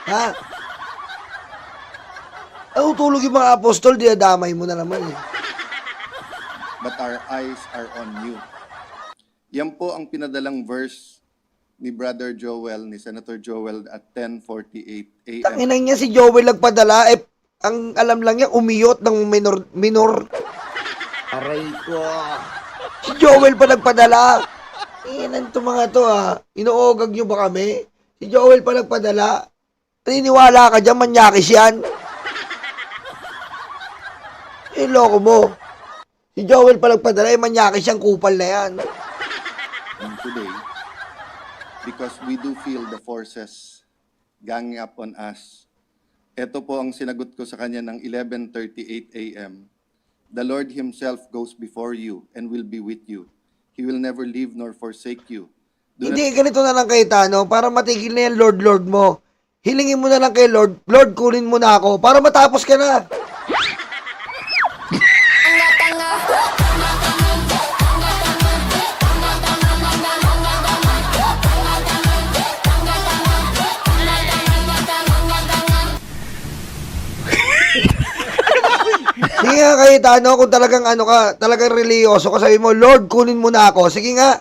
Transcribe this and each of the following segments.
Ha? Tulog yung mga apostol, dinadamay mo na naman eh. But our eyes are on you. Yan po ang pinadalang verse ni Brother Joel, ni Senator Joel at 10:48 a.m. Tanginan niya si Joel nagpadala, ang alam lang niya, umiyot ng minor. Aray ko. Si Joel pa nagpadala. Inan to mga to ha. Inuogag niyo ba kami? Si Joel pa nagpadala. Naniniwala ka dyan, manyakis yan. Loko mo. Si Joel pa nagpadala, manyakis yan, kupal na yan. And today, because we do feel the forces ganging up on us, ito po ang sinagot ko sa kanya ng 11:38 a.m. The Lord Himself goes before you and will be with you. He will never leave nor forsake you. Hindi, ganito na lang kay Tano, para matigil na yan, Lord mo. Hilingin mo na lang kay Lord, Lord, kunin mo na ako, para matapos ka na. Sige nga kay Tano, kung talagang talagang religyoso ka, sabi mo, Lord, kunin mo na ako. Sige nga.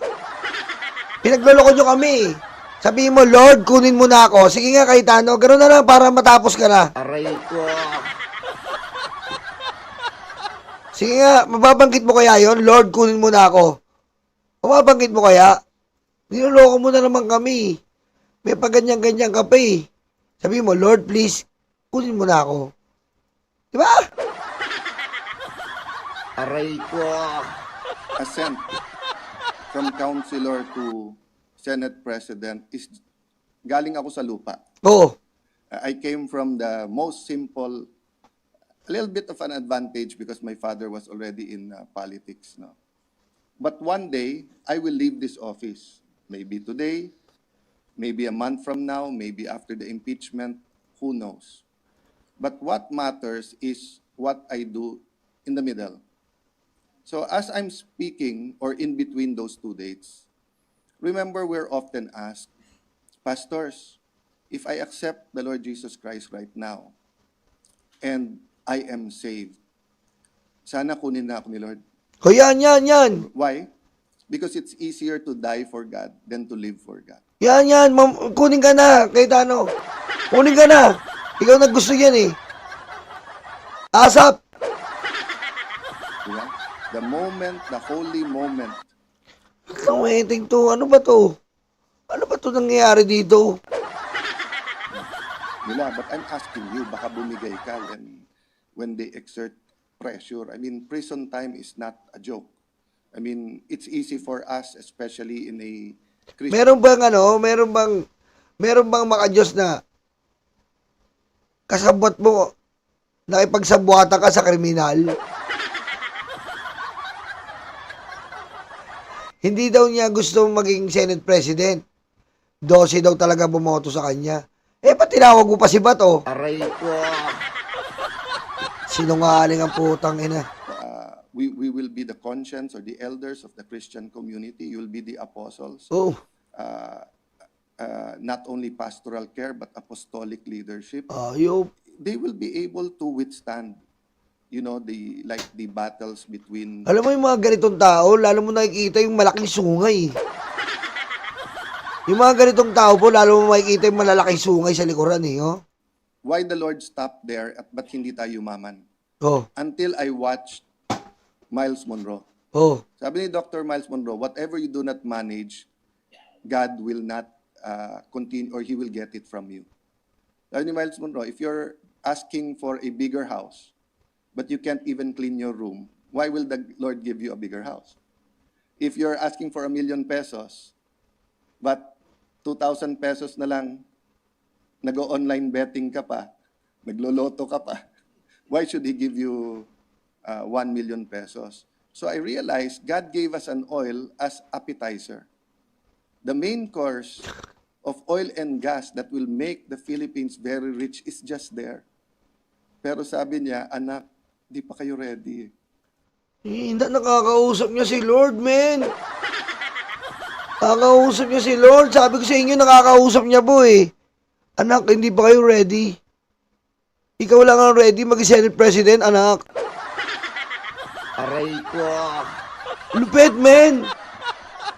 Pinagloloko nyo kami. Sabihin mo, Lord, kunin mo na ako. Sige nga kay Tano, gano'n na lang para matapos ka na. Aray ko. Sige nga, mababanggit mo kaya yon, Lord, kunin mo na ako. Mababanggit mo kaya? Niloloko mo na naman kami. May paganyan-ganyan ka pa eh. Sabihin mo, Lord, please, kunin mo na ako. Diba? Aray ko. Ascent from councilor to Senate President is galing ako sa lupa. Oo. I came from the most simple, a little bit of an advantage because my father was already in politics. No? But one day, I will leave this office. Maybe today, maybe a month from now, maybe after the impeachment, who knows. But what matters is what I do in the middle. So as I'm speaking, or in between those two dates, remember we're often asked, Pastors, if I accept the Lord Jesus Christ right now, and I am saved, sana kunin na ako ni Lord. O yan. Why? Because it's easier to die for God than to live for God. Yan. Kunin ka na, kay Tano. Kunin ka na. Ikaw naggusto yan eh. Asap. Diba? The moment, the holy moment. Ang waiting to. Ano ba to? Ano ba to nangyayari dito? Nila, but I'm asking you, baka bumigay ka when they exert pressure. I mean, prison time is not a joke. I mean, it's easy for us, especially in a Christian... Meron bang makadiyos na kasabot mo, nakipagsabuatan ka sa kriminal? Hindi daw niya gusto maging Senate President. 12 daw talaga bumoto sa kanya. Ba't tinawag mo pa si Bato? Aray ko. Sinungaling ang putang ina. We will be the conscience or the elders of the Christian community. You will be the apostles. Oh, Not only pastoral care, but apostolic leadership. ayop. They will be able to withstand, the battles between... Alam mo yung mga ganitong tao, lalo mo nakikita yung malaking sungay. Yung mga ganitong tao po, lalo mo makikita yung malalaking sungay sa likuran eh, oh. Why the Lord stopped there at ba't hindi tayo yumaman? Oh, Until I watched Miles Monroe. oh. Sabi ni Dr. Miles Monroe, whatever you do not manage, God will not continue or He will get it from you. Sabi ni Miles Monroe, if you're asking for a bigger house, but you can't even clean your room, why will the Lord give you a bigger house? If you're asking for 1 million pesos, but 2,000 pesos na lang, nag-online betting ka pa, nagloloto ka pa, why should He give you 1 million pesos? So I realized God gave us an oil as appetizer. The main course of oil and gas that will make the Philippines very rich is just there. Pero sabi niya, anak, di pa kayo ready. Hindi nakakausap niya si Lord, man. Nakakausap niya si Lord. Sabi ko sa inyo, nakakausap niya po eh. Anak, hindi pa kayo ready. Ikaw lang ang ready mag-Senate President, anak. Aray ko. Lupit, men.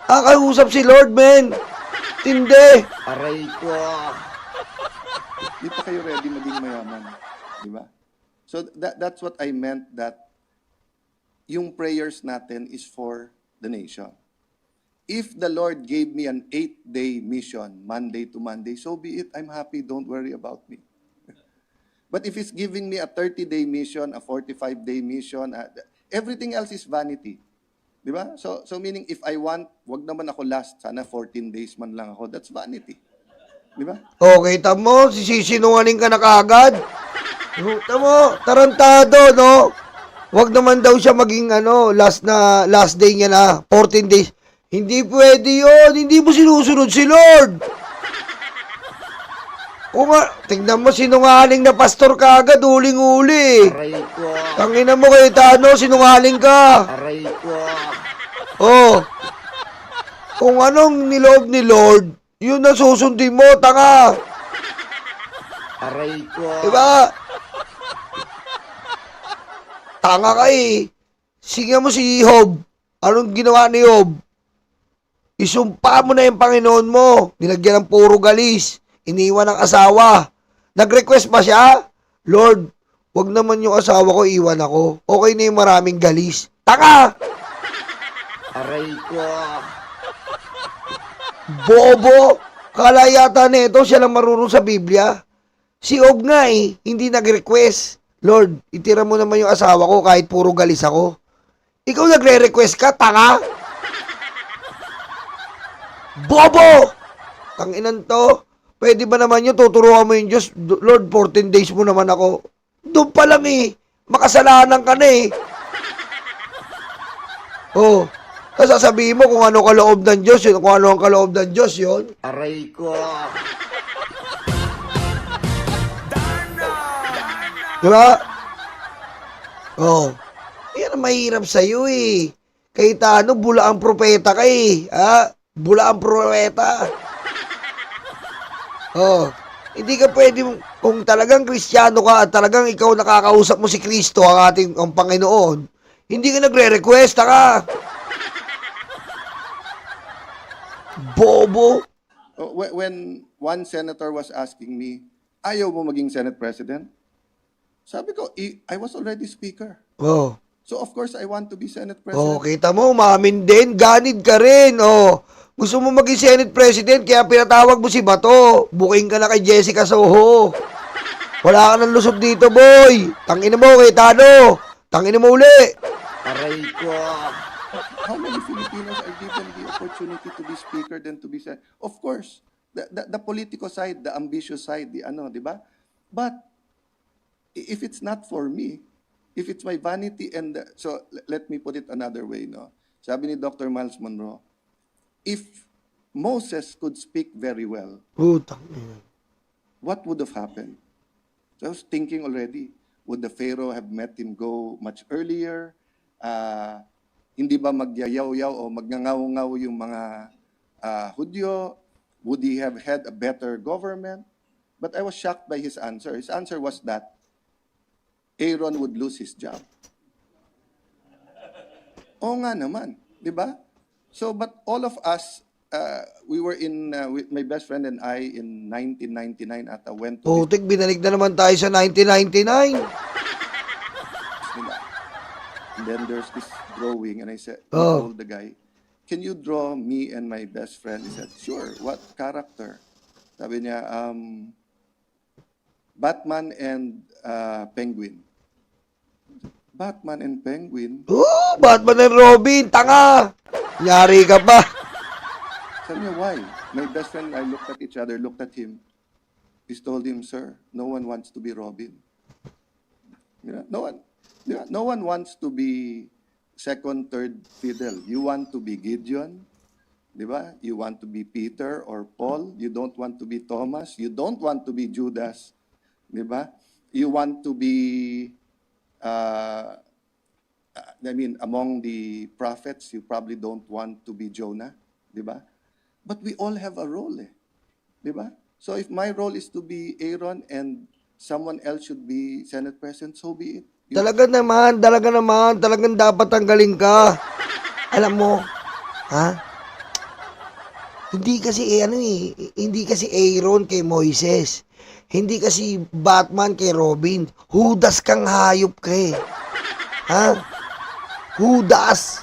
Kakausap si Lord, men. Tindi. Aray ko. Di pa kayo ready maging mayaman. Di ba? So that's what I meant, that yung prayers natin is for the nation. If the Lord gave me an 8-day mission, Monday to Monday, so be it. I'm happy. Don't worry about me. But if He's giving me a 30-day mission, a 45-day mission, everything else is vanity. Di ba? So meaning, if I want, wag naman ako last, sana 14 days man lang ako, that's vanity. Di ba? Okay, tamo, sisinungaling ka na kaagad. Tamo, tarantado, no? Wag naman daw siya maging last day niya na 14 days. Hindi pwede yun. Hindi mo sinusunod si Lord. Kung tingnan mo, sinungaling na pastor ka agad, uling-uli. Aray ko. Tangina mo kay Tano, sinungaling ka. Aray ko. Oh. Kung anong niloob ni Lord, yun na susundin mo, tanga. Aray ko. Diba? Tanga ka eh. Sige mo si Job. Anong ginawa ni Job? Isumpa mo na yung Panginoon mo. Nilagyan ng puro galis. Iniwan ng asawa. Nag-request ba siya? Lord, wag naman yung asawa ko, iwan ako. Okay na yung maraming galis. Tanga! Aray ko. Bobo! Kala yata nito siya lang marunong sa Biblia. Si Job nga eh, hindi nag-request. Lord, itira mo naman yung asawa ko kahit puro galis ako. Ikaw nagre-request ka, tanga? Bobo! Tanginan to. Pwede ba naman yun, tuturuan mo yung Diyos, Lord, 14 days mo naman ako. Doon pa lang eh. Makasalanan ka na eh. Oh. Tapos sasabihin mo kung ano kaloob ng Diyos yun, kung ano ang kaloob ng Diyos yun. Aray ko. Diba? Oh. Yan ang mahirap sa'yo eh. Kahit ano, bula ang propeta ka eh. Ha? Bula ang propeta. Oh. Hindi ka pwede, kung talagang Kristiyano ka at talagang ikaw nakakausap mo si Kristo, ang Panginoon, hindi ka nagre-request, ka. Bobo. When one senator was asking me, ayaw mo maging Senate President? Sabi ko, I was already Speaker. Oh. So of course, I want to be Senate Oh, President. kita mo, umamin din. Ganid ka rin. Oh. Gusto mo maging Senate President, kaya pinatawag mo si Bato. Booking ka na kay Jessica Soho. Wala ka ng lusot dito, boy. Tangina mo kay Tano. Tangina mo uli. Aray ko. How many Filipinos are given the opportunity to be Speaker than to be Senate? Of course, the political side, the ambitious side, di ba? But if it's not for me, if it's my vanity so let me put it another way, no. Sabi ni Dr. Miles Monroe, if Moses could speak very well, Putang ina. what would have happened? So I was thinking already, would the Pharaoh have met him go much earlier? Hindi ba magyayaw-yaw o magngangaw-ngaw yung mga Hudyo? Would he have had a better government? But I was shocked by his answer. His answer was that Aaron would lose his job. Oo nga naman, di ba? So, but all of us, we were with my best friend and I in 1999 at went to Putik, binalik na naman tayo sa 1999. nila. And then there's this drawing and I said, I Oh. told the guy, can you draw me and my best friend? He said, sure, what character? Sabi niya, Batman and Penguin. Batman and Penguin? Batman and Robin, tanga. Nyari ka pa. Sabi niya, why? My best friend and I looked at each other, looked at him. He told him, sir, no one wants to be Robin. No one wants to be second, third fiddle. You want to be Gideon, di ba? You want to be Peter or Paul. You don't want to be Thomas. You don't want to be Judas, di ba? You want to be, among the prophets, you probably don't want to be Jonah, di ba? But we all have a role, di ba? So if my role is to be Aaron and someone else should be Senate President, so be it. Talaga naman, talagang dapat tanggalin ka. Alam mo, ha? Hindi kasi hindi kasi Aaron kay Moises. Hindi kasi Batman kay Robin. Judas kang hayop ka eh. Ha? Judas.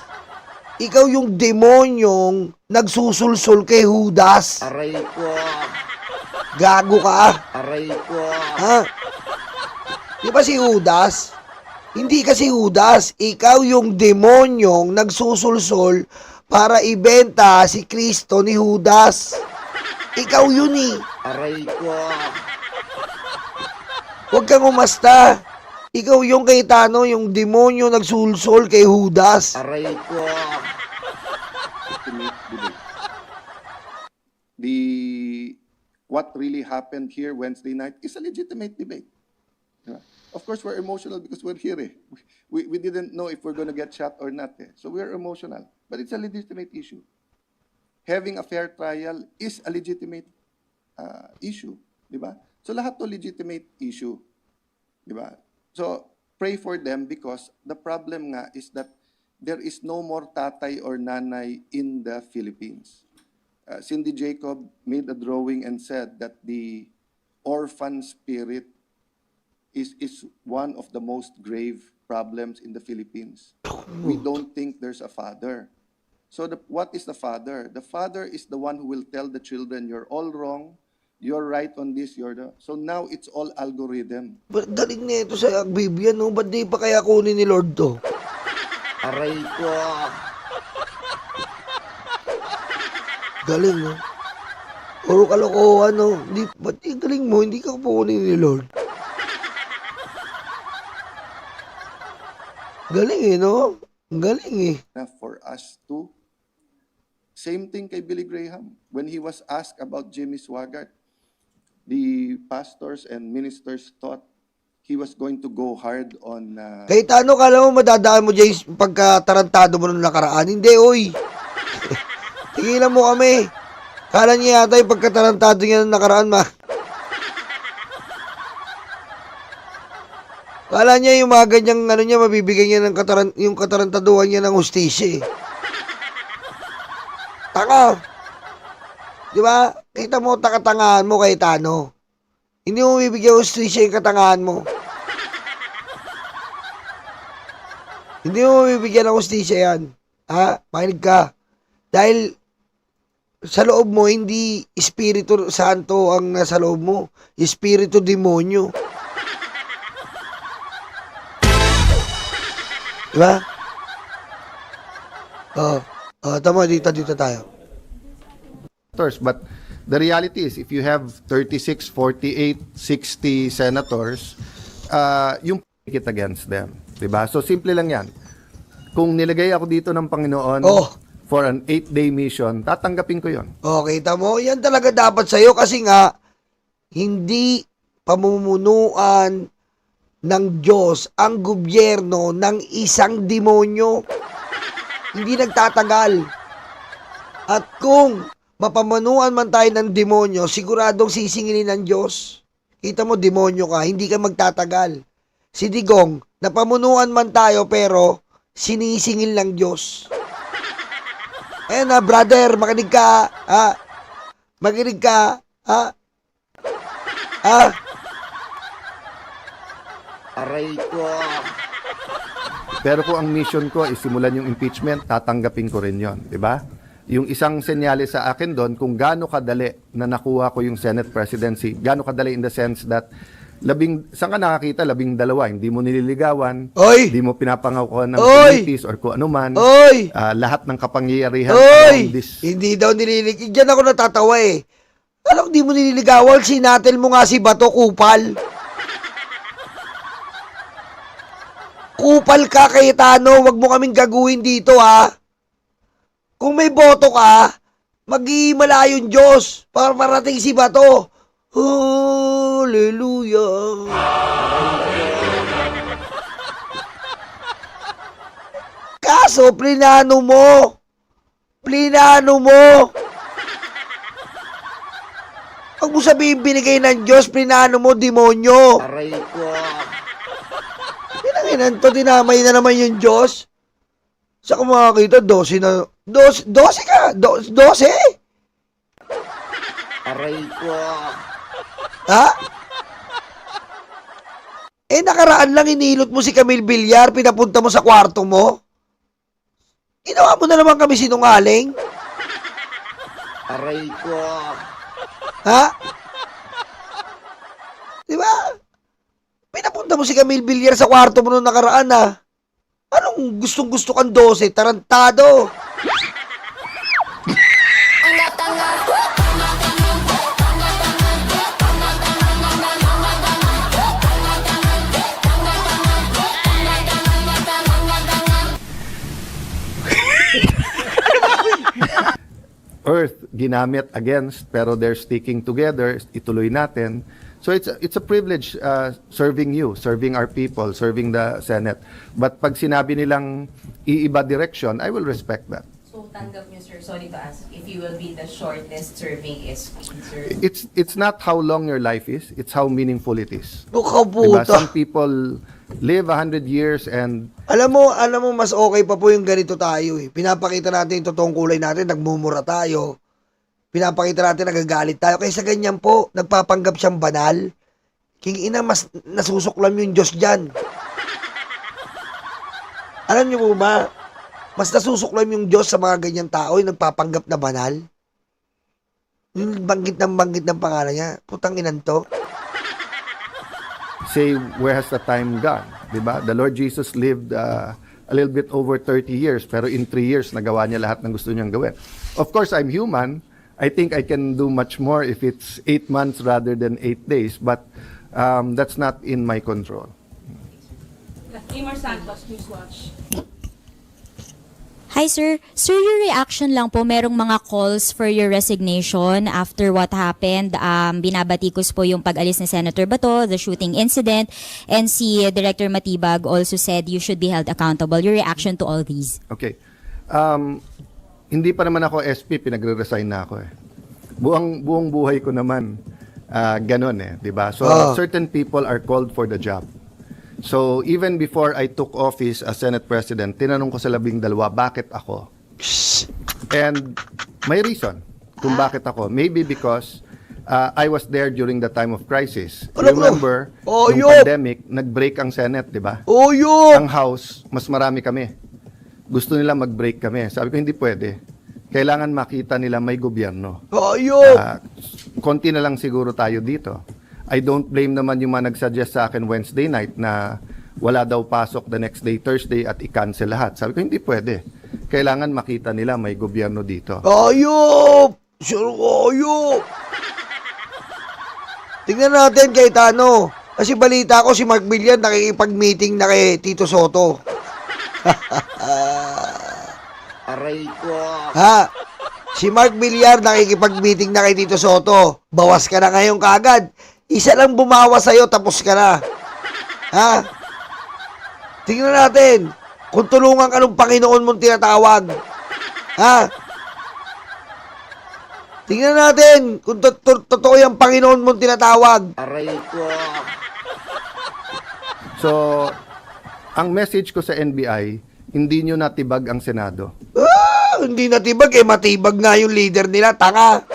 Ikaw yung demonyong nagsusulsul kay Judas. Aray ko. Gago ka. Aray ko. Ha? Di ba si Judas? Hindi kasi Judas. Ikaw yung demonyong nagsusulsol para ibenta si Kristo ni Judas. Ikaw yun eh. Aray ko. Huwag kang umasta. Ikaw yung kay Tano, yung demonyo nagsulsol kay Judas. Aray ko. Legitimate debate. What really happened here Wednesday night is a legitimate debate. Diba? Of course, we're emotional because we're here. Eh. We didn't know if we're going to get shot or not. Eh. So we're emotional. But it's a legitimate issue. Having a fair trial is a legitimate issue. Diba? So lahat to legitimate issue. Diba? So pray for them because the problem nga is that there is no more tatay or nanay in the Philippines. Cindy Jacob made a drawing and said that the orphan spirit is one of the most grave problems in the Philippines. We don't think there's a father. So what is the father? The father is the one who will tell the children, you're all wrong, you're right on this, So now it's all algorithm. Galing na ito sa Biblia, no? Ba't di pa kaya kunin ni Lord to? Aray ko. Galing, no? Puro kalokohan, no? Ba't galing mo? Hindi ka kunin ni Lord. Galing eh, no? Galing eh. For us to, same thing kay Billy Graham. When he was asked about Jimmy Swaggart, the pastors and ministers thought he was going to go hard on... Kahit ano, kala mo madadaan mo, James, pagkatarantado mo nung nakaraan? Hindi, oy. Tigilan mo kami. Kala niya yata yung pagkatarantado niya nung nakaraan, Kala niya yung mga ganyang, mabibigyan niya ng yung katarantaduhan niya ng hustisya, eh. Tanga. Di ba? Kita mo, takatangahan mo kay Tano. Hindi mo bibigyan hustisya yung katangahan mo. Hindi mo bibigyan ng hustisya yan. Ha? Makinig ka. Dahil sa loob mo, hindi Espiritu Santo ang nasa loob mo. Espiritu Demonyo. Diba? Tama, dito tayo. But the reality is, if you have 36, 48, 60 senators, yung it against them. Diba? So, simple lang yan. Kung nilagay ako dito ng Panginoon for an 8-day mission, tatanggapin ko yon. Kita mo? Yan talaga dapat sa'yo kasi nga, hindi pamumunuan ng Diyos ang gobyerno ng isang demonyo. Hindi nagtatagal. At kung mapamanuan man tayo ng demonyo, siguradong sisingilin ng Diyos. Kita mo, demonyo ka, hindi ka magtatagal. Si Digong, napamunuan man tayo pero sinisingil ng Diyos. Ayan na, brother, makinig ka, ha? Makinig ka, ha? Ha? Aray ko. Pero kung ang mission ko is simulan yung impeachment, tatanggapin ko rin yon, di ba? Yung isang senyales sa akin doon, kung gaano kadali na nakuha ko yung Senate presidency, gaano kadali in the sense that, saan ka nakakita? 12, hindi mo nililigawan, Oy! hindi mo pinapangakuan ng Oy! committees or kung ano man, Oy! lahat ng kapangyarihan Oy! around this. Hindi daw nililig. Diyan ako natatawa eh. Alam, di mo nililigawan, sinatel mo nga si Bato, kupal. Kupal ka, Cayetano, wag mo kaming gaguhin dito, ha? Kung may boto ka, mag-iimala yung Diyos para marating si Bato. Hallelujah. Kaso, plinano mo. Pag mo mo sabihin binigay ng Diyos, prinano mo, demonyo. Aray ko. Pinanginan to, dinamay na naman yung Diyos. Sa kumakita, 12 na, 12 ka, 12? Aray ko. Ha? Nakaraan lang inilot mo si Camille Villar, pinapunta mo sa kwarto mo. Ginawa mo na naman kami sinungaling. Aray ko. Ha? Di ba? Pinapunta mo si Camille Villar sa kwarto mo nung nakaraan, ha? Anong gustong-gusto kang 12? Tarantado. Earth ginamit against, pero they're sticking together, ituloy natin. So it's a privilege serving you, serving our people, serving the Senate. But pag sinabi nilang iiba direction, I will respect that. So, tanggap niyo, sir, sorry to ask, if you will be the shortest serving SP, sir? It's not how long your life is, it's how meaningful it is. Mukha Diba? puta. Some people live 100 years and Alam mo, mas okay pa po yung ganito tayo eh. Pinapakita natin yung totoong kulay natin, nagmumura tayo. Pinapakita natin, nagagalit tayo. Kaysa ganyan po, nagpapanggap siyang banal. King ina, mas nasusuklam yung Diyos dyan. Alam niyo po ba, mas nasusuklam yung Diyos sa mga ganyan tao, yung nagpapanggap na banal. Yung banggit ng pangalan niya. Putang inan to. say, where has the time gone? Diba? The Lord Jesus lived a little bit over 30 years, pero in 3 years, nagawa niya lahat ng gusto niyang gawin. Of course, I'm human. I think I can do much more if it's 8 months rather than 8 days, but that's not in my control. Imar Santos, Newswatch. Hi sir. Sir, your reaction lang po, merong mga calls for your resignation after what happened. Binabatikos po yung pag-alis ni Senator Bato, the shooting incident, and si Director Matibag also said you should be held accountable. Your reaction to all these? Okay. Hindi pa naman ako SP, pinagre-resign na ako eh. Buong buhay ko naman ganon eh, 'di ba? So certain people are called for the job. So even before I took office as Senate President, tinanong ko sa 12, bakit ako? And may reason kung bakit ako. Maybe because I was there during the time of crisis. Remember, nung pandemic, nag-break ang Senate, 'di ba? Ang House, mas marami kami. Gusto nila mag-break kami. Sabi ko, hindi pwede. Kailangan makita nila may gobyerno. Konti na lang siguro tayo dito. I don't blame naman yung mga nagsuggest sa akin Wednesday night na wala daw pasok the next day, Thursday, at i-cancel lahat. Sabi ko, hindi pwede. Kailangan makita nila may gobyerno dito. Ayop! Sure, ayop! Tingnan natin kay Tano. Kasi balita ko si Mark Villar nakikipag-meeting na kay Tito Soto. Aray ko. Ha? Si Mark Villar nakikipag-meeting na kay Tito Soto. Bawas ka na ngayon kaagad. Isa lang bumawas sa'yo, tapos ka na. Ha? Tingnan natin kung tulungan ka ng Panginoon mong tinatawag. Ha? Tingnan natin kung totoo yung Panginoon mong tinatawag. Aray ko. So, ang message ko sa NBI, hindi nyo natibag ang Senado. Hindi natibag, matibag nga yung leader nila, tanga.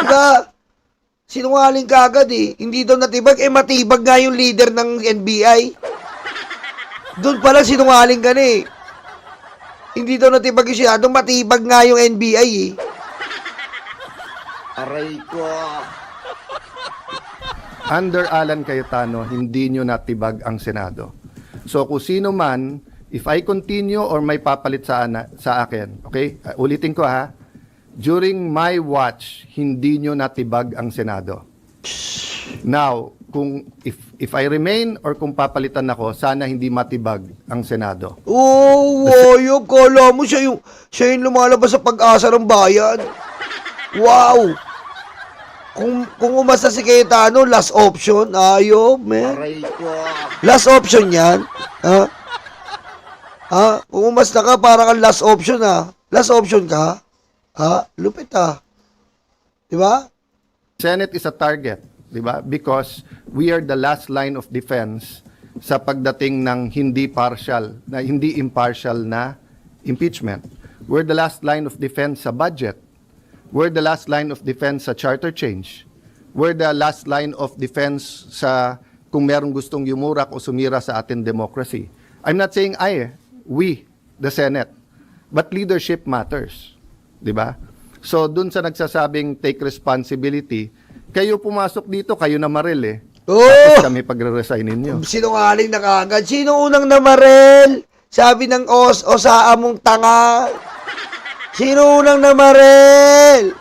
Diba? Sinungaling ka agad eh. Hindi daw natibag, matibag nga yung leader ng NBI. Doon pala sinungaling ka na eh. Hindi daw natibag yung Senado, matibag nga yung NBI eh. Aray ko. Under Alan Cayetano, hindi nyo natibag ang Senado. So kung sino man, if I continue or may papalit sa akin, okay? Ulitin ko ha. During my watch, hindi nyo natibag ang Senado. Now, kung if I remain or kung papalitan ako, sana hindi matibag ang Senado. Ayop, kala mo siya yung lumalabas sa pag-asa ng bayan. Wow! Kung umasa si Cayetano, last option, ayaw, man. Aray ko. Last option yan. Ha? Ha? Kung umasta ka, para kang last option, ha? Last option ka? Ha? Lupit, ha? Diba? Senate is a target, di ba? Because we are the last line of defense sa pagdating ng hindi impartial na impeachment. We're the last line of defense sa budget. We're the last line of defense sa charter change. We're the last line of defense sa kung merong gustong yumurak o sumira sa ating democracy. I'm not saying we, the Senate, but leadership matters. Di ba? So, dun sa nagsasabing take responsibility, kayo pumasok dito, kayo na maril eh. Oo! Tapos kami pagre-resign ninyo. Sinungaling na kaagad. Sino unang namarel? Sabi ng osaan mong tanga. Sino unang namarel?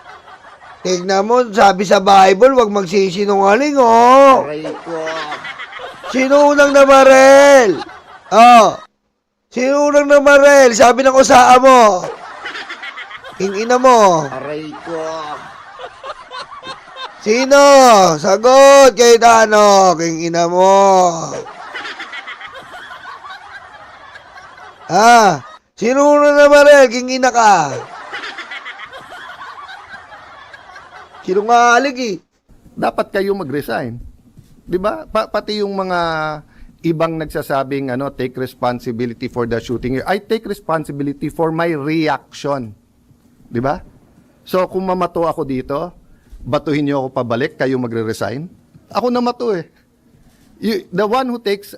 Tignan mo, sabi sa Bible, wag magsisinungaling, oh. Aray ko. Sino unang namarel? Oh. Sino unang namarel? Sabi ng osaan mo. Ina mo. Aray ko. Sino? Sagot, Cayetano. Ina mo. Ah, sino unang namarel? Ina ka. Sinungaling eh. Dapat kayo mag-resign. 'Di ba? Pati yung mga ibang nagsasabing take responsibility for the shooting. I take responsibility for my reaction. 'Di ba? So kung mamato ako dito, batuhin niyo ako pabalik, kayo magre-resign? Ako na mato eh. The one who takes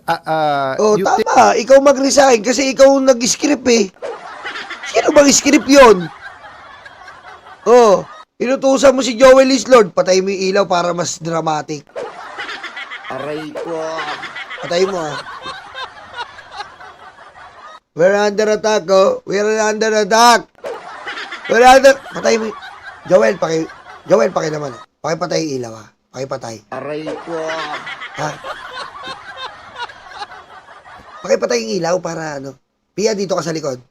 Oh, you tama. Ikaw mag-resign kasi ikaw ang nag-script eh. Sino bang script yun? Oh, inutusan mo si Joel Islord, patay mo yung ilaw para mas dramatic. Aray ko. Patay mo ah. We're under attack, oh. We're under attack. We're under... Patay mo. Joel, paki naman. Pakipatay yung ilaw, ah. Pakipatay. Aray ko. Ha? Pakipatay yung ilaw para Pia, dito ka sa likod.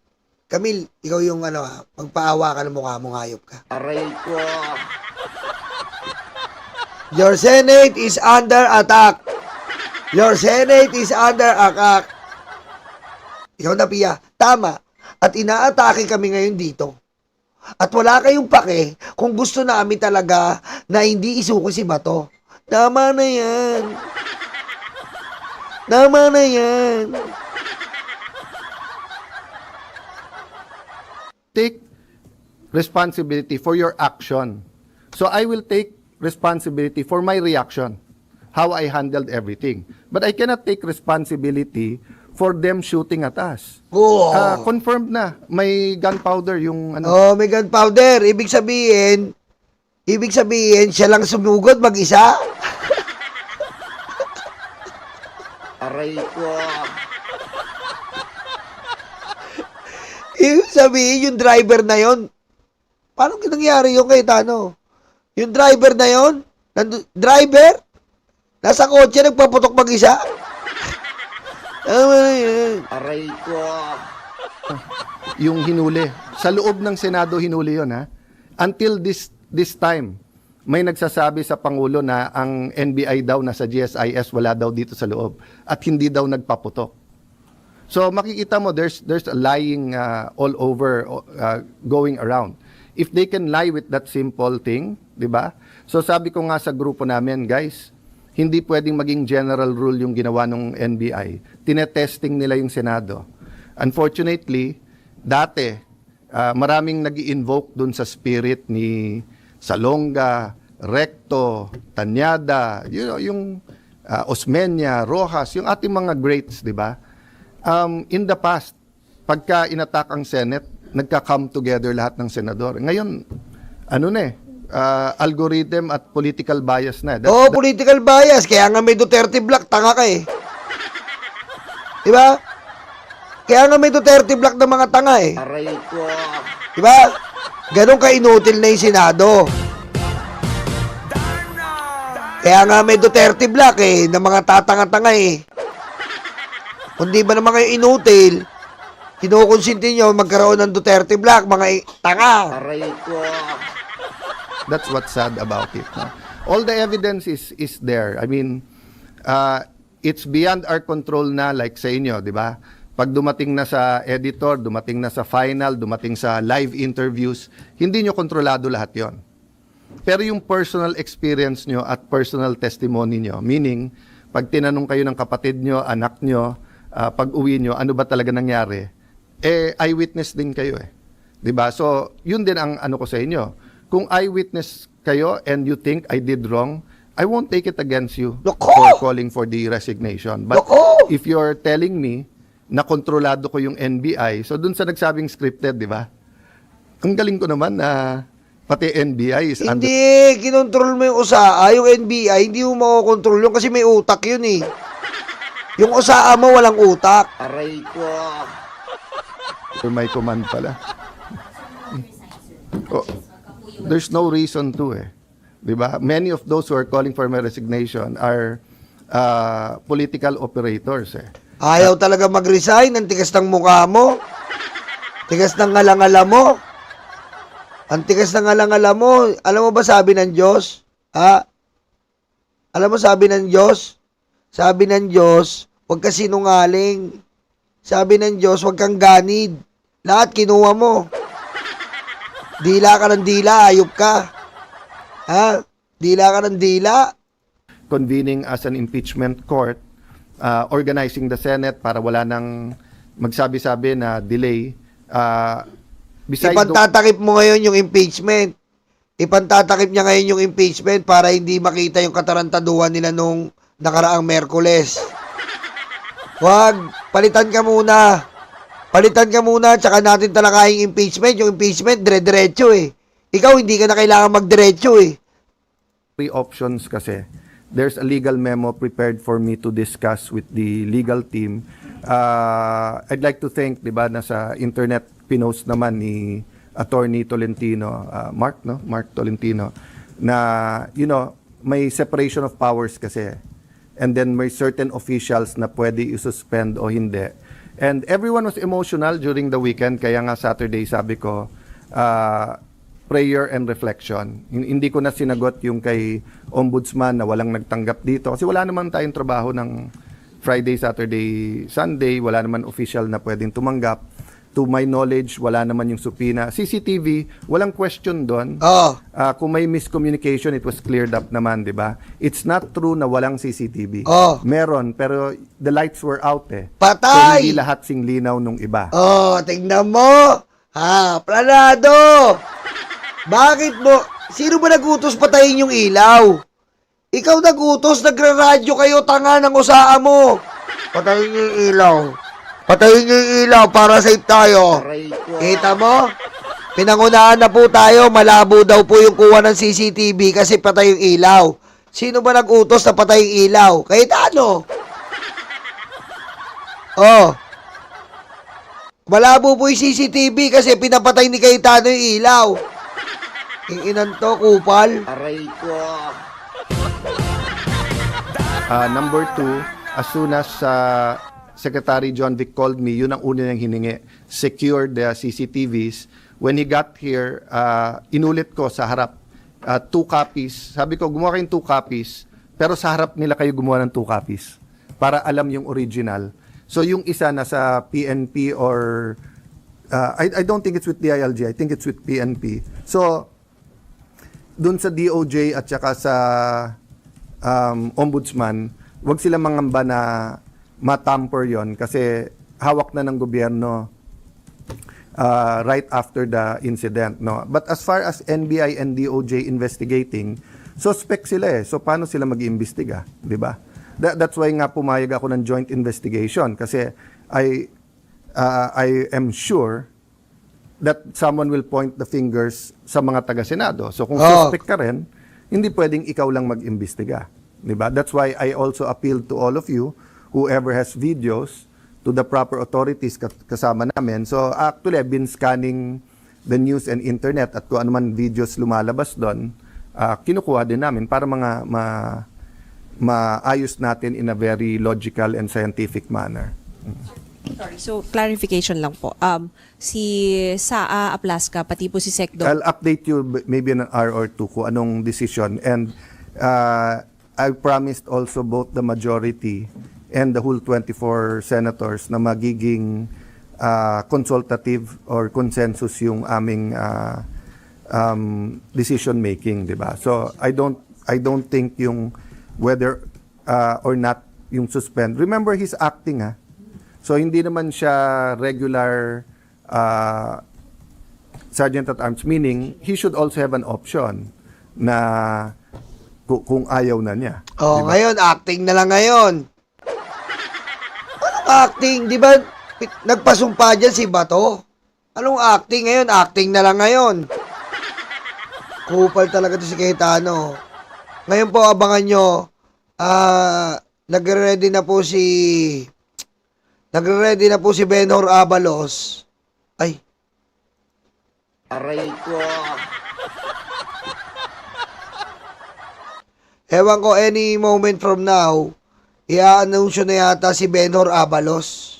Camille, ikaw yung magpaawa ka ng mukha mo, hayop ka. Aray ko. Your Senate is under attack. Your Senate is under attack. Ikaw na, Pia. Tama. At inaatake kami ngayon dito. At wala kayong pake kung gusto namin talaga na hindi isuko si Bato. Tama na yan. Tama na yan. take responsibility for your action. So I will take responsibility for my reaction, how I handled everything. But I cannot take responsibility for them shooting at us. Oo. Confirmed na, may gunpowder yung Oh, may gunpowder. Ibig sabihin, siya lang sumugod mag-isa. Aray ko. Ibig sabihin, yung driver na yon, paano nangyari yung Cayetano? Yung driver na yon, nasa kotse, nagpaputok mag-isa. Tama na yan. Aray ko. yung hinuli. Sa loob ng Senado hinuli yon ha. Until this time, may nagsasabi sa Pangulo na ang NBI daw nasa GSIS wala daw dito sa loob at hindi daw nagpaputok. So makikita mo there's a lying all over going around. If they can lie with that simple thing, 'di ba? So sabi ko nga sa grupo namin, guys, hindi pwedeng maging general rule yung ginawa ng NBI. Tinetesting nila yung Senado. Unfortunately, dati maraming nag-i-invoke dun sa spirit ni Salonga, Recto, Tanyada, yung Osmeña, Rojas, yung ating mga greats, 'di ba? In the past, pagka inattack ang Senate, nagka-come together lahat ng senador. Ngayon, algorithm at political bias na. Political bias. Kaya nga may Duterte Black, tanga ka eh. Diba? Kaya nga may Duterte Black ng mga tanga eh. Aray ko. Diba? Ganon ka-inutil na yung Senado. Kaya nga may Duterte Black eh, ng mga tatanga-tanga eh. Kung di ba naman kayo inutil, kinukonsinti nyo magkaroon ng Duterte Black, mga tanga. Aray ko. That's what's sad about it. No? all the evidence is there. I mean, it's beyond our control na, like sa inyo, di ba? Pag dumating na sa editor, dumating na sa final, dumating sa live interviews, hindi nyo kontrolado lahat yon. Pero yung personal experience nyo at personal testimony nyo, meaning, pag tinanong kayo ng kapatid nyo, anak nyo, pag uwi nyo, ano ba talaga nangyari? Eyewitness din kayo eh. Diba? So, yun din ang ano ko sa inyo. Kung eyewitness kayo and you think I did wrong, I won't take it against you Loko! for calling for the resignation. But Loko! if you're telling me na kontrolado ko yung NBI, so dun sa nagsabing scripted, di ba? Ang galing ko naman na pati NBI is under... Hindi, kinontrol mo yung USAA, yung NBI, hindi mo makokontrol yun kasi may utak yun eh. Yung USAA mo walang utak. Aray ko. May command pala. Oh, there's no reason to eh. Diba? Many of those who are calling for my resignation are political operators eh. Ayaw talaga mag-resign, ang tigas ng mukha mo. Tigas ng ngalangala mo. Ang tigas ng ngalangala mo. Alam mo ba sabi ng Diyos? Ha? Alam mo sabi ng Diyos? Sabi ng Diyos, huwag ka sinungaling. Sabi ng Diyos, huwag kang ganid. Lahat kinuha mo. Dila ka ng dila, ayop ka. Ha? Dila ka ng dila. Convening as an impeachment court, organizing the Senate para wala nang magsabi-sabi na delay. Besides Ipantatakip mo ngayon yung impeachment. Ipantatakip niya ngayon yung impeachment para hindi makita yung katarantaduhan nila nung nakaraang Merkules. Wag, palitan ka muna. Palitan ka muna, tsaka natin talakayin impeachment. Yung impeachment, dire-diretso eh. Ikaw, hindi ka na kailangan magdiretso eh. three options kasi. There's a legal memo prepared for me to discuss with the legal team. I'd like to thank, di ba, nasa internet pinost naman ni Attorney Tolentino, Mark Tolentino, na, you know, may separation of powers kasi. And then may certain officials na pwede i-suspend o hindi. And everyone was emotional during the weekend, kaya nga Saturday sabi ko, prayer and reflection. Hindi ko na sinagot yung kay Ombudsman na walang nagtanggap dito. Kasi wala naman tayong trabaho ng Friday, Saturday, Sunday. Wala naman official na pwedeng tumanggap. To my knowledge, wala naman yung subpoena. CCTV, walang question doon. Oh, Kung may miscommunication, it was cleared up naman, di ba? It's not true na walang CCTV. Oh. Meron, pero the lights were out eh. So patay! hindi lahat singlinaw nung iba. Oh, tingnan mo. Ha, planado. Bakit mo? Sino ba nagutos patayin yung ilaw? Ikaw nagutos, nagra-radyo kayo, tanga ng usaa mo. Patayin niyo yung ilaw. Patayin niyo yung ilaw para safe tayo. Aray ko. Kita mo? Pinangunahan na po tayo, malabo daw po yung kuha ng CCTV kasi patay yung ilaw. Sino ba nag-utos na patay yung ilaw? Kahit ano? Oh. Malabo po yung CCTV kasi pinapatay ni Cayetano yung ilaw. Yung inan to, kupal. Aray ko. Number two, as soon as Secretary John Vic called me, yun ang una niyang hiningi. Secure the CCTVs. When he got here, inulit ko sa harap 2 copies. Sabi ko, gumawa kayong 2 copies, pero sa harap nila kayo gumawa ng 2 copies para alam yung original. So yung isa nasa PNP or I don't think it's with DILG. I think it's with PNP. So dun sa DOJ at saka sa Ombudsman, wag sila mangamba na matamper yon kasi hawak na ng gobyerno right after the incident, no. But as far as NBI and DOJ investigating, suspect sila eh. So paano sila mag-iimbestiga, 'di ba? That's why nga pumayag ako ng joint investigation kasi I am sure that someone will point the fingers sa mga taga-Senado. So kung suspect ka rin, hindi pwedeng ikaw lang mag-imbestiga, 'di ba? That's why I also appeal to all of you, whoever has videos, to the proper authorities kasama namin. So actually, I've been scanning the news and internet at kung ano man videos lumalabas doon, kinukuha din namin para maayos natin in a very logical and scientific manner. Sorry, so clarification lang po. Si Saa Aplaska, pati po si Secdo. I'll update you maybe in an hour or two kung anong decision. And I promised also both the majority and the whole 24 senators na magiging consultative or consensus yung aming decision making, 'di ba? So I don't think yung whether or not yung suspend. Remember, he's acting, ha. So hindi naman siya regular sergeant at arms, meaning he should also have an option na kung ayaw na niya. Oh, Diba? ngayon, acting na lang ngayon. Anong acting? Di ba, nagpasumpa dyan si Bato? Anong acting ngayon? Acting na lang ngayon. Kupal talaga to si Cayetano. Ngayon po, abangan nyo, nagre-ready na po si Benhur Abalos. Ay, Aray ko. ewan ko, any moment from now, i-anunsyo na yata si Benhur Abalos.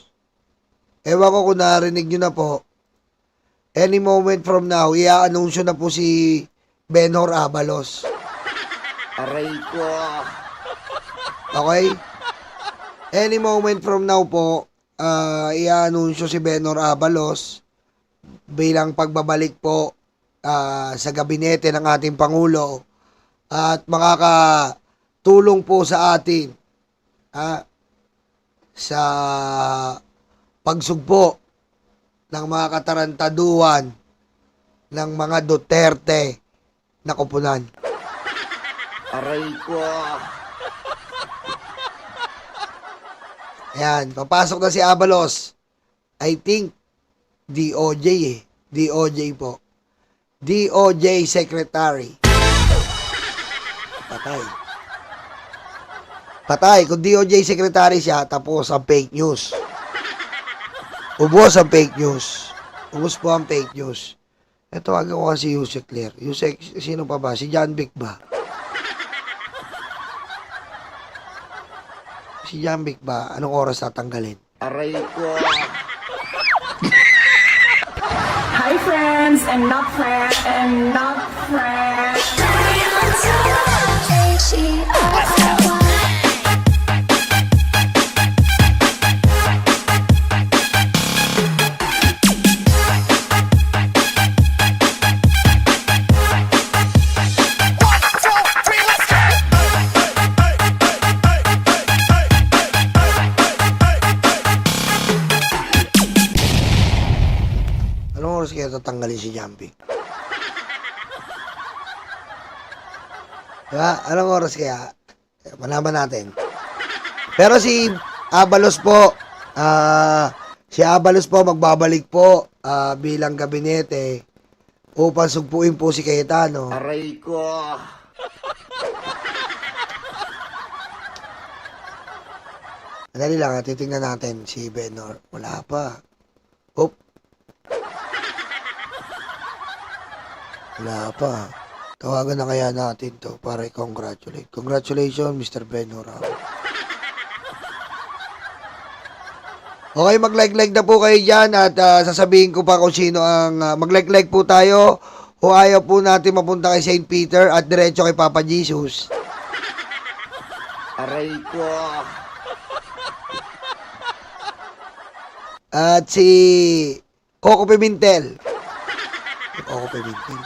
Ewan ko kung narinig nyo na po. Any moment from now, i-anunsyo na po si Benhur Abalos. Aray ko. Okay? Any moment from now po, i-anunsyo si Benhur Abalos bilang pagbabalik po sa gabinete ng ating Pangulo at makakatulong po sa atin sa pagsugpo ng mga katarantaduhan ng mga Duterte na kupunan. Aray ko. Ayan, papasok na si Abalos. I think DOJ DOJ po. DOJ Secretary. Patay. Patay. Kung DOJ Secretary siya, tapos ang fake news. Ubos ang fake news. Ubos po ang fake news. Ito, tawagan ko kasi Yusek Claire. Yusek, sino pa ba? Si John Vic ba? Si John Vic ba? Anong oras tatanggalin? Aray ko. Hi friends and not friends and not friends. Anong oras kaya tatanggalin si Jumping? Diba? Anong oras kaya? Malaman natin. Pero si Abalos po, magbabalik po bilang gabinete upang sugpuin po si Cayetano. Aray ko. Dali lang, titingnan natin si Benhur. Wala pa. Oop. Wala pa. Tawagan na kaya natin to para i-congratulate. Congratulations, Mr. Benhur. Okay, mag-like-like na po kayo dyan at sasabihin ko pa kung sino ang mag-like-like po tayo o ayaw po natin mapunta kay St. Peter at diretso kay Papa Jesus. Aray ko. At si Coco Pimentel. Coco Pimentel.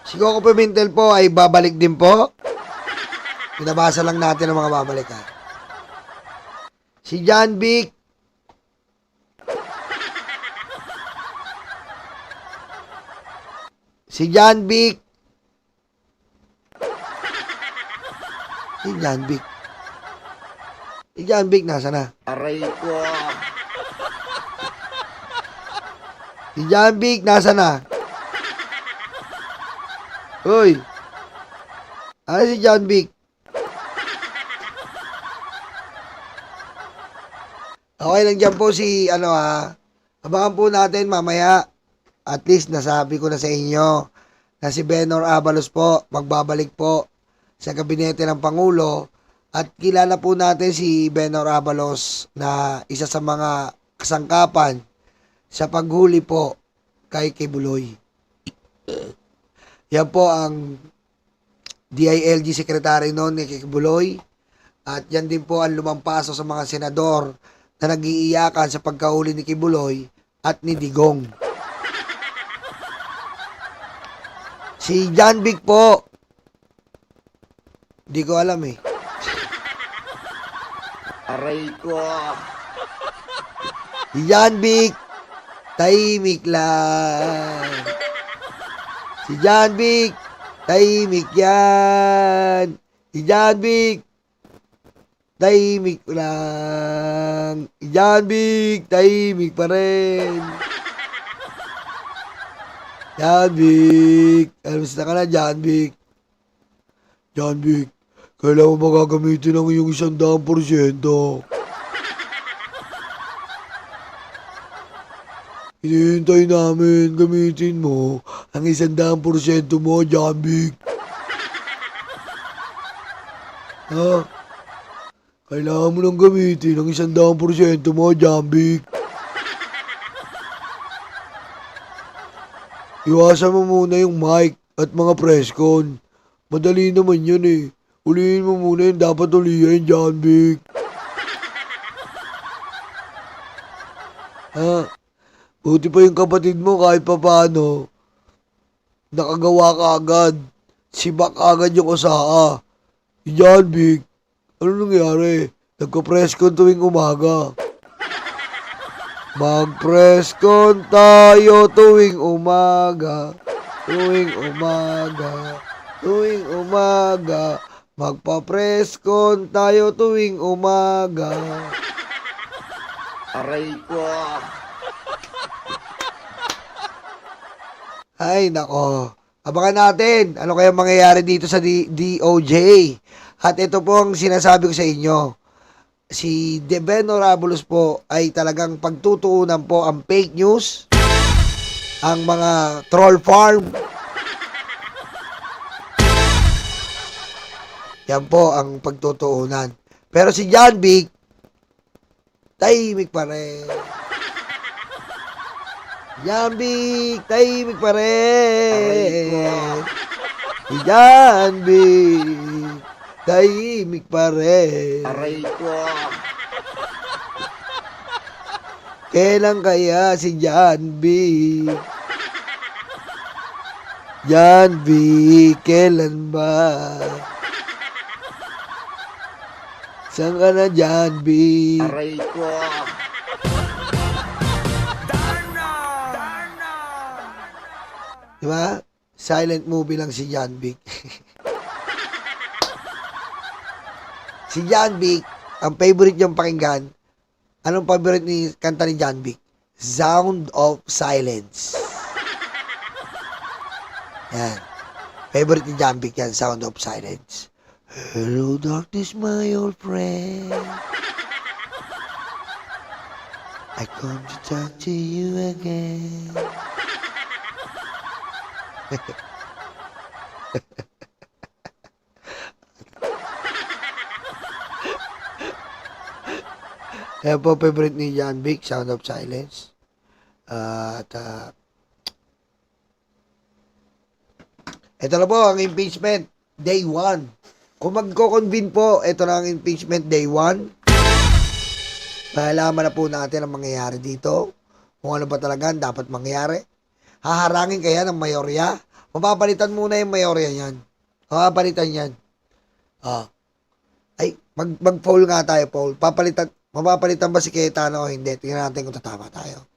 Si Coco Pimentel po ay babalik din po. Pinabasa lang natin ang mga babalik ha. Si John Vic. Si John Vic. Si John Vic. Si John Vic nasa na? Aray ko. Si John Vic nasa na? Uy. Ano si John Vic? Okay lang dyan po si, abangan po natin mamaya. At least nasabi ko na sa inyo na si Benhur Abalos po, magbabalik po sa gabinete ng Pangulo. At kilala po natin si Benhur Abalos na isa sa mga kasangkapan sa paghuli po kay Kibuloy. Yan po ang DILG secretary noon ni Kibuloy. At yan din po ang lumampaso sa mga senador na nag-iiyakan sa pagkahuli ni Kibuloy at ni Digong. Si John Vic po, di ko alam eh. Aray ko. Si John Vic, tahimik lang. Si John Vic, tahimik yan. Si John Vic, tahimik lang. Si John Vic, tahimik pa rin. John Vic, alam ka na, John Vic. John Vic, kailangan mo magagamitin ang iyong 100%. Hinihintay namin gamitin mo ang 100% mo, John Vic. Ha? Kailangan mo nang gamitin ang 100% mo, John Vic. Iwasan mo muna yung mic at mga press con. Madali naman yun eh. Ulihin mo muna yung dapat ulihin, John Vic. Ha? Buti pa yung kapatid mo kahit papaano. Nakagawa ka agad. Sibak agad yung usaa. Si John Vic, ano nangyari? Nagka-press con tuwing umaga. Mag-press con tayo tuwing umaga. Tuwing umaga. Tuwing umaga. Magpa-press con tayo tuwing umaga. Aray ko. Ay, nako. Abangan natin. Ano kaya mangyayari dito sa DOJ? At ito po ang sinasabi ko sa inyo. Si Ben Orabulos po ay talagang pagtutuunan po ang fake news, ang mga troll farm. Yan po ang pagtutuunan. Pero si John Vic, tahimik pa rin. John Vic, tahimik pa rin. Si John Vic, tahimik pa rin. Aray ko. Kailan kaya si John Vic? John Vic, kailan ba? Saan ka na, John Vic? Aray ko. Diba? Silent movie lang si John Vic. Si John Vic, ang favorite niyang pakinggan, anong favorite ni kanta ni John Vic? Sound of Silence. Yan. Favorite ni John Vic yan, Sound of Silence. Hello darkness, my old friend. I come to talk to you again. Ayan po, favorite ni John Vic, Sound of Silence. Ito na po ang impeachment, day 1. Kung magko-convene po, ito na ang impeachment, day 1. Malalaman na po natin ang mangyayari dito. Kung ano ba talaga dapat mangyari. Haharangin kaya ng mayorya? Mapapalitan muna yung mayorya yan. Mapapalitan yan. Ay, mag-poll nga tayo, poll. Mapapalitan ba si Cayetano o hindi? Tingnan natin kung tatama tayo.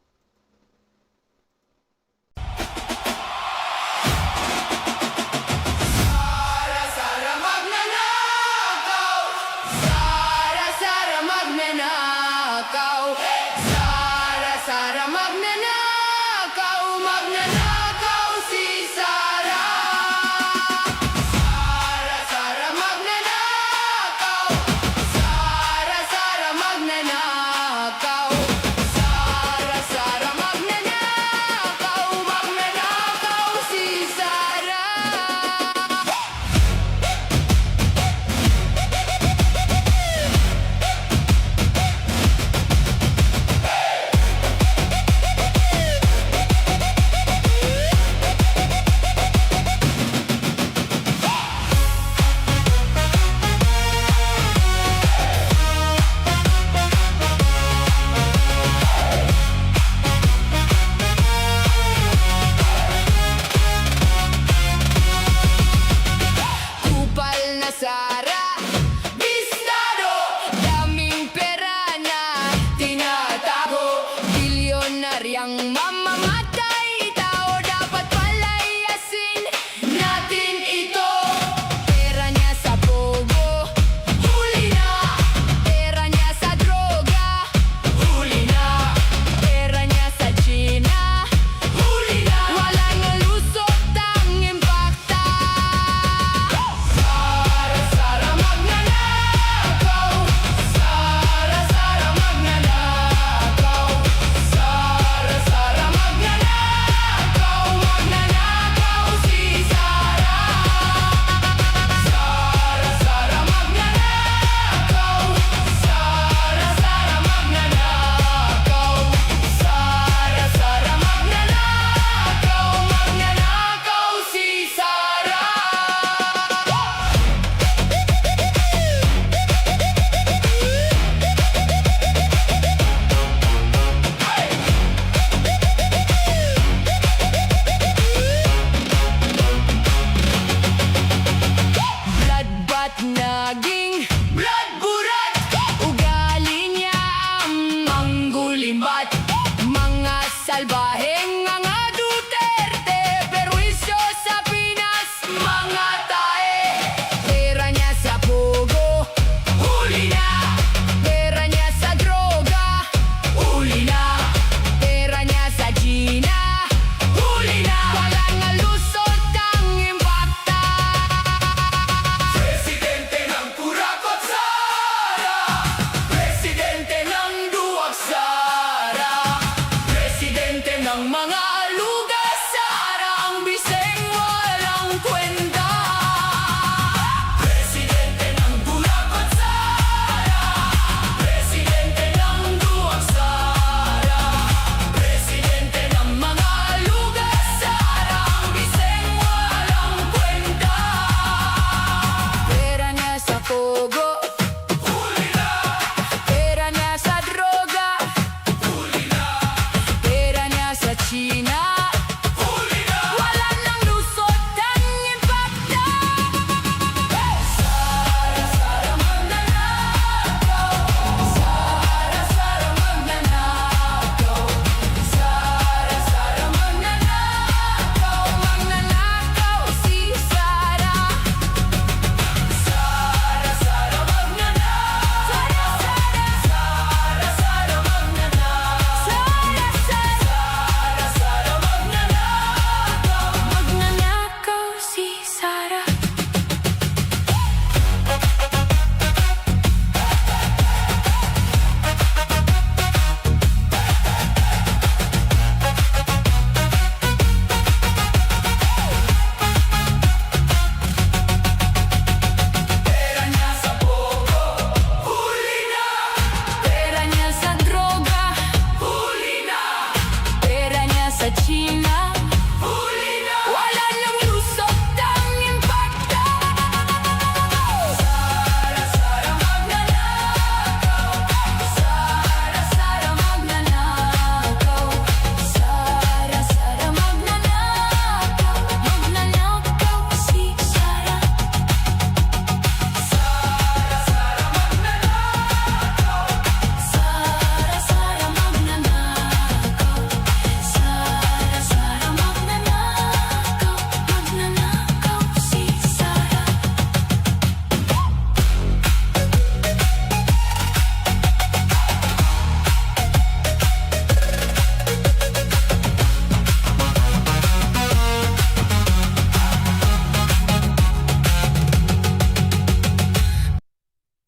blood burat. Ugali niya ang manggulimbat. Mga salbaheng mga Duterte, perwisyo sa Pinas, mga tae. Pera niya sa pugo, huli na. Pera niya sa droga, huli na. Pera niya sa Gina, huli na. Walang alusot ang impakta. Presidente ng Kurakot Sara, Presidente ng Duwag Sara, Presidente ng mga lugar Sara, ang biseng walang kwenta. Presidente ng Kurakot Sara, Presidente ng Duwag Sara, Presidente ng mga lugar Sara, ang biseng walang kwenta. Pera niya sa pogo,